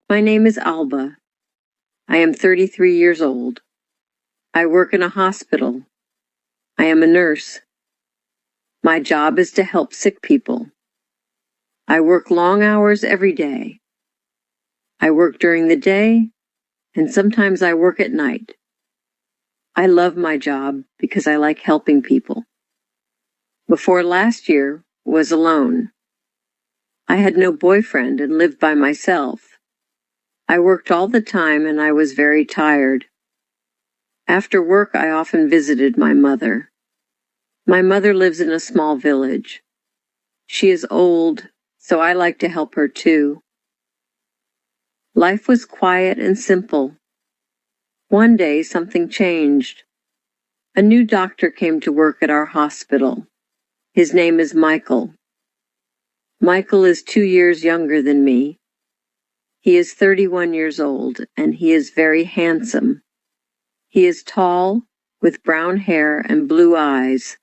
My name is Alba. I am 33 years old. I work in a hospital. I am a nurse. My job is to help sick people. I work long hours every day. I work during the day, and sometimes I work at night. I love my job because I like helping people. Before last year, was alone. I had no boyfriend and lived by myself. I worked all the time and I was very tired. After work, I often visited my mother. My mother lives in a small village. She is old, so I like to help her too. Life was quiet and simple. One day, something changed. A new doctor came to work at our hospital. His name is Michael. Michael is 2 years younger than me. He is 31 years old, and he is very handsome. He is tall, with brown hair and blue eyes.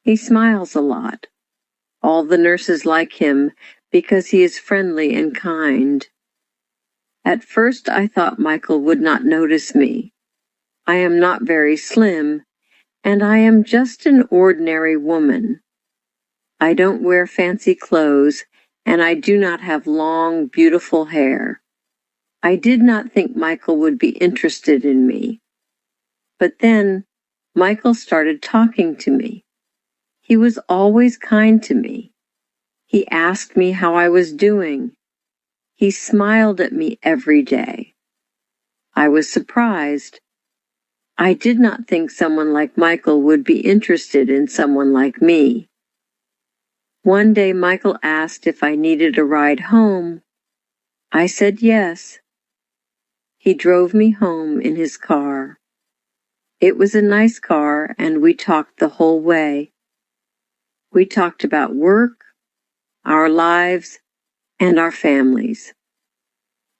He smiles a lot. All the nurses like him because he is friendly and kind. At first I thought Michael would not notice me. I am not very slim, and I am just an ordinary woman. I don't wear fancy clothes, and I do not have long, beautiful hair. I did not think Michael would be interested in me. But then Michael started talking to me. He was always kind to me. He asked me how I was doing. He smiled at me every day. I was surprised. I did not think someone like Michael would be interested in someone like me. One day Michael asked if I needed a ride home. I said yes. He drove me home in his car. It was a nice car, and we talked the whole way. We talked about work, our lives, and our families.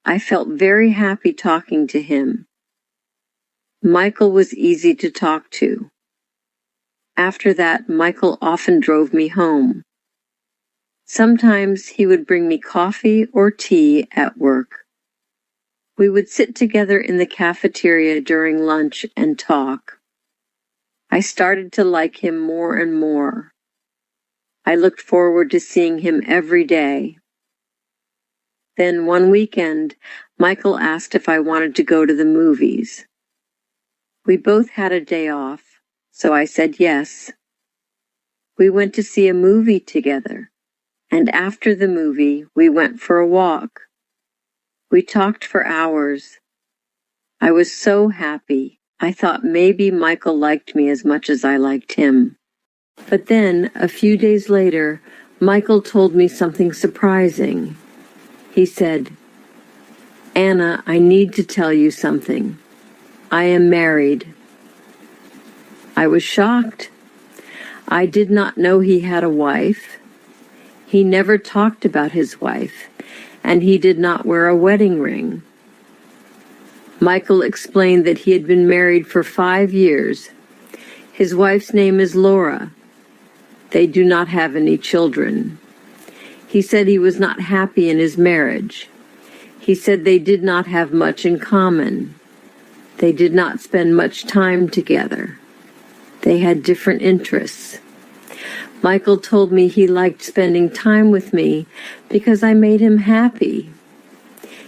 I felt very happy talking to him. Michael was easy to talk to. After that, Michael often drove me home. Sometimes he would bring me coffee or tea at work. We would sit together in the cafeteria during lunch and talk. I started to like him more and more. I looked forward to seeing him every day. Then one weekend, Michael asked if I wanted to go to the movies. We both had a day off, so I said yes. We went to see a movie together, and after the movie, we went for a walk. We talked for hours. I was so happy. I thought maybe Michael liked me as much as I liked him. But then, a few days later, Michael told me something surprising. He said, "Anna, I need to tell you something. I am married." I was shocked. I did not know he had a wife. He never talked about his wife, and he did not wear a wedding ring. Michael explained that he had been married for 5 years. His wife's name is Laura. They do not have any children. He said he was not happy in his marriage. He said they did not have much in common. They did not spend much time together. They had different interests. Michael told me he liked spending time with me because I made him happy.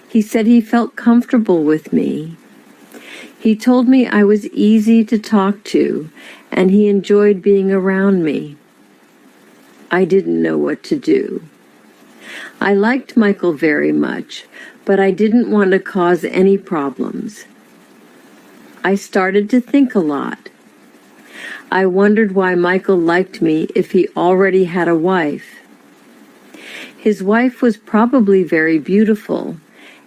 He said he felt comfortable with me. He told me I was easy to talk to, and he enjoyed being around me. I didn't know what to do. I liked Michael very much, but I didn't want to cause any problems. I started to think a lot. I wondered why Michael liked me if he already had a wife. His wife was probably very beautiful,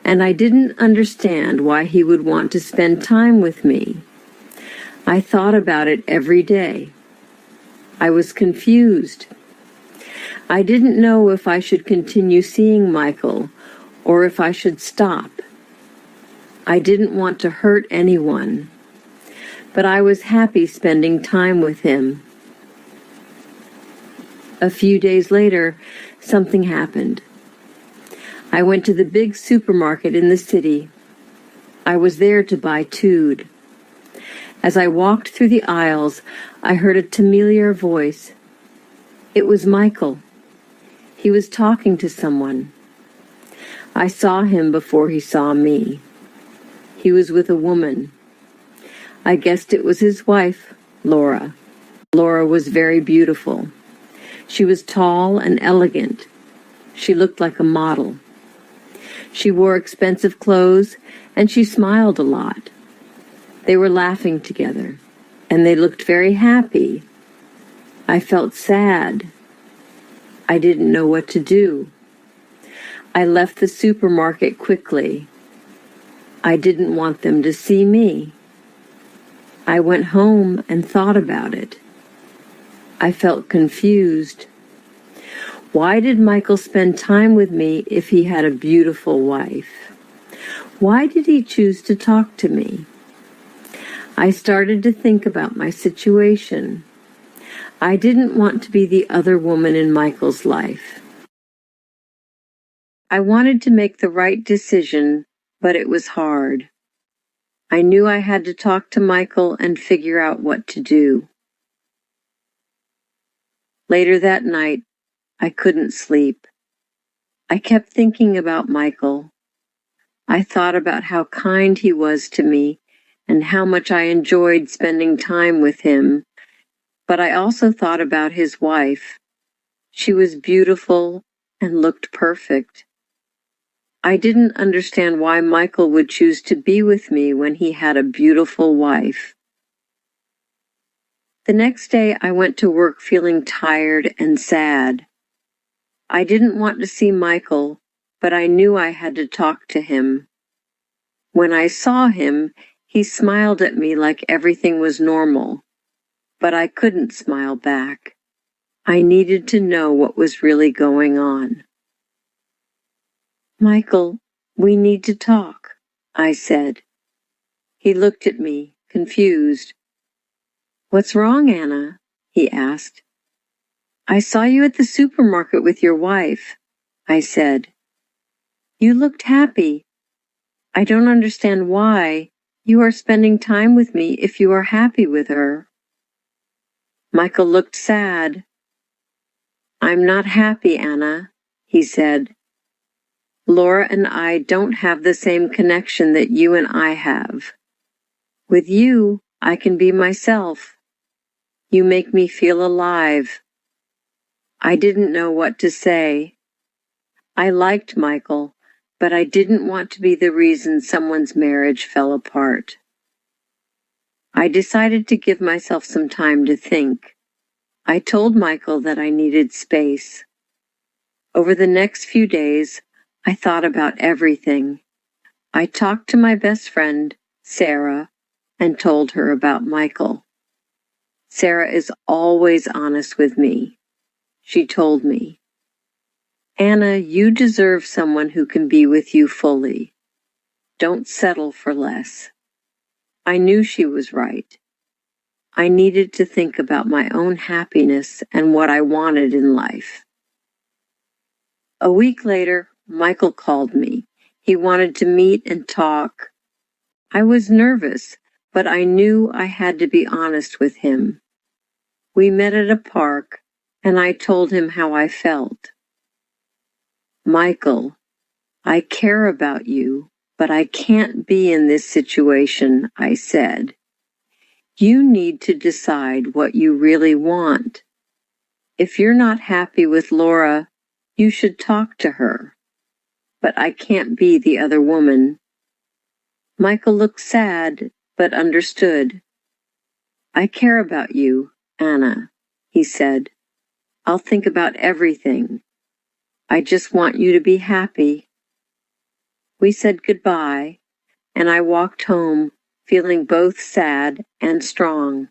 and I didn't understand why he would want to spend time with me. I thought about it every day. I was confused. I didn't know if I should continue seeing Michael or if I should stop. I didn't want to hurt anyone, but I was happy spending time with him. A few days later, something happened. I went to the big supermarket in the city. I was there to buy Tude. As I walked through the aisles, I heard a familiar voice. It was Michael. He was talking to someone. I saw him before he saw me. He was with a woman. I guessed it was his wife, Laura. Laura was very beautiful. She was tall and elegant. She looked like a model. She wore expensive clothes, and she smiled a lot. They were laughing together, and they looked very happy. I felt sad. I didn't know what to do. I left the supermarket quickly. I didn't want them to see me. I went home and thought about it. I felt confused. Why did Michael spend time with me if he had a beautiful wife? Why did he choose to talk to me? I started to think about my situation. I didn't want to be the other woman in Michael's life. I wanted to make the right decision, but it was hard. I knew I had to talk to Michael and figure out what to do. Later that night, I couldn't sleep. I kept thinking about Michael. I thought about how kind he was to me and how much I enjoyed spending time with him, but I also thought about his wife. She was beautiful and looked perfect. I didn't understand why Michael would choose to be with me when he had a beautiful wife. The next day I went to work feeling tired and sad. I didn't want to see Michael, but I knew I had to talk to him. When I saw him, he smiled at me like everything was normal, but I couldn't smile back. I needed to know what was really going on. Michael, we need to talk, I said. He looked at me, confused. What's wrong, Anna? He asked. I saw you at the supermarket with your wife, I said. You looked happy. I don't understand why you are spending time with me if you are happy with her. Michael looked sad. I'm not happy, Anna, he said. Laura and I don't have the same connection that you and I have. With you, I can be myself. You make me feel alive. I didn't know what to say. I liked Michael, but I didn't want to be the reason someone's marriage fell apart. I decided to give myself some time to think. I told Michael that I needed space. Over the next few days, I thought about everything. I talked to my best friend, Sarah, and told her about Michael. Sarah is always honest with me. She told me, Anna, you deserve someone who can be with you fully. Don't settle for less. I knew she was right. I needed to think about my own happiness and what I wanted in life. A week later, Michael called me. He wanted to meet and talk. I was nervous, but I knew I had to be honest with him. We met at a park, and I told him how I felt. Michael, I care about you, but I can't be in this situation, I said. You need to decide what you really want. If you're not happy with Laura, you should talk to her. But I can't be the other woman. Michael looked sad, but understood. I care about you, Anna, he said. I'll think about everything. I just want you to be happy. We said goodbye, and I walked home feeling both sad and strong.